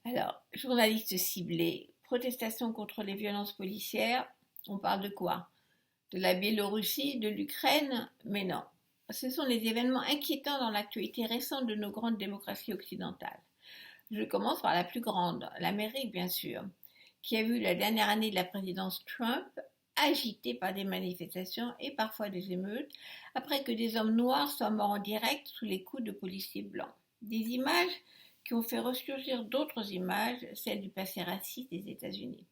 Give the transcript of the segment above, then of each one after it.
Alors, journalistes ciblés, protestation contre les violences policières, on parle de quoi? De la Biélorussie, de l'Ukraine? Mais non. Ce sont les événements inquiétants dans l'actualité récente de nos grandes démocraties occidentales. Je commence par la plus grande, l'Amérique bien sûr, qui a vu la dernière année de la présidence Trump agitée par des manifestations et parfois des émeutes, après que des hommes noirs soient morts en direct sous les coups de policiers blancs. Des images qui ont fait ressurgir d'autres images, celles du passé raciste des États-Unis.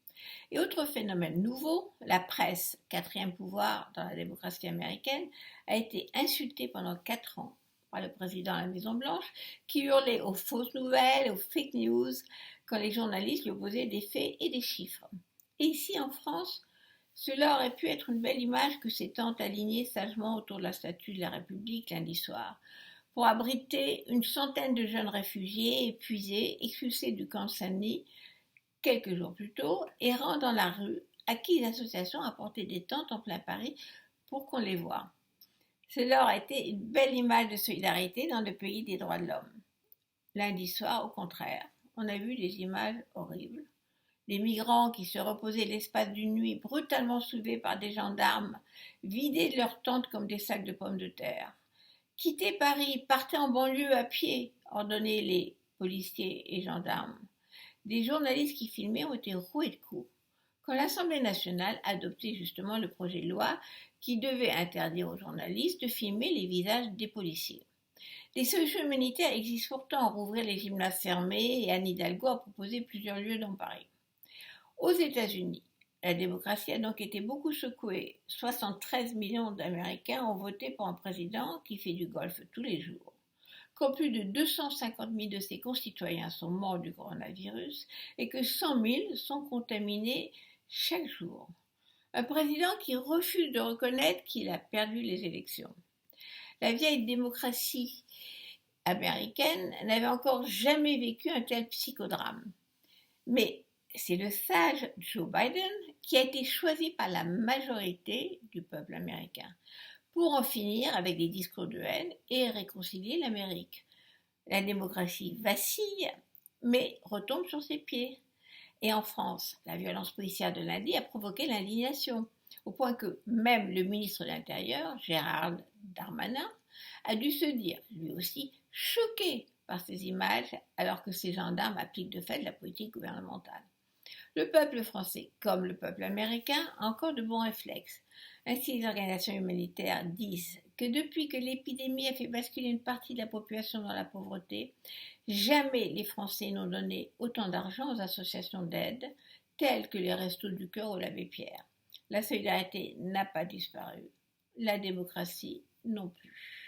Et autre phénomène nouveau, la presse, quatrième pouvoir dans la démocratie américaine, a été insultée pendant 4 ans par le président de la Maison-Blanche, qui hurlait aux fausses nouvelles, aux fake news, quand les journalistes lui opposaient des faits et des chiffres. Et ici en France, cela aurait pu être une belle image que ces tentes alignées sagement autour de la statue de la République lundi soir, pour abriter une centaine de jeunes réfugiés épuisés, expulsés du camp de Saint-Denis quelques jours plus tôt, errant dans la rue, à qui l'association a porté des tentes en plein Paris pour qu'on les voie. Cela aurait été une belle image de solidarité dans le pays des droits de l'homme. Lundi soir, au contraire, on a vu des images horribles. Des migrants qui se reposaient l'espace d'une nuit brutalement soulevés par des gendarmes, vidés de leurs tentes comme des sacs de pommes de terre. Quittez Paris, partez en banlieue à pied, ordonnaient les policiers et gendarmes. Des journalistes qui filmaient ont été roués de coups quand l'Assemblée nationale adoptait justement le projet de loi qui devait interdire aux journalistes de filmer les visages des policiers. Des solutions humanitaires existent pourtant à rouvrir les gymnases fermés et Anne Hidalgo a proposé plusieurs lieux dans Paris. Aux États-Unis, la démocratie a donc été beaucoup secouée. 73 millions d'Américains ont voté pour un président qui fait du golf tous les jours. Quand plus de 250 000 de ses concitoyens sont morts du coronavirus et que 100 000 sont contaminés chaque jour. Un président qui refuse de reconnaître qu'il a perdu les élections. La vieille démocratie américaine n'avait encore jamais vécu un tel psychodrame. Mais c'est le sage Joe Biden qui a été choisi par la majorité du peuple américain pour en finir avec les discours de haine et réconcilier l'Amérique. La démocratie vacille, mais retombe sur ses pieds. Et en France, la violence policière de lundi a provoqué l'indignation, au point que même le ministre de l'Intérieur, Gérald Darmanin, a dû se dire, lui aussi, choqué par ces images, alors que ces gendarmes appliquent de fait la politique gouvernementale. Le peuple français, comme le peuple américain, a encore de bons réflexes. Ainsi, les organisations humanitaires disent que depuis que l'épidémie a fait basculer une partie de la population dans la pauvreté, jamais les Français n'ont donné autant d'argent aux associations d'aide, telles que les Restos du Cœur ou l'Abbé Pierre. La solidarité n'a pas disparu, la démocratie non plus.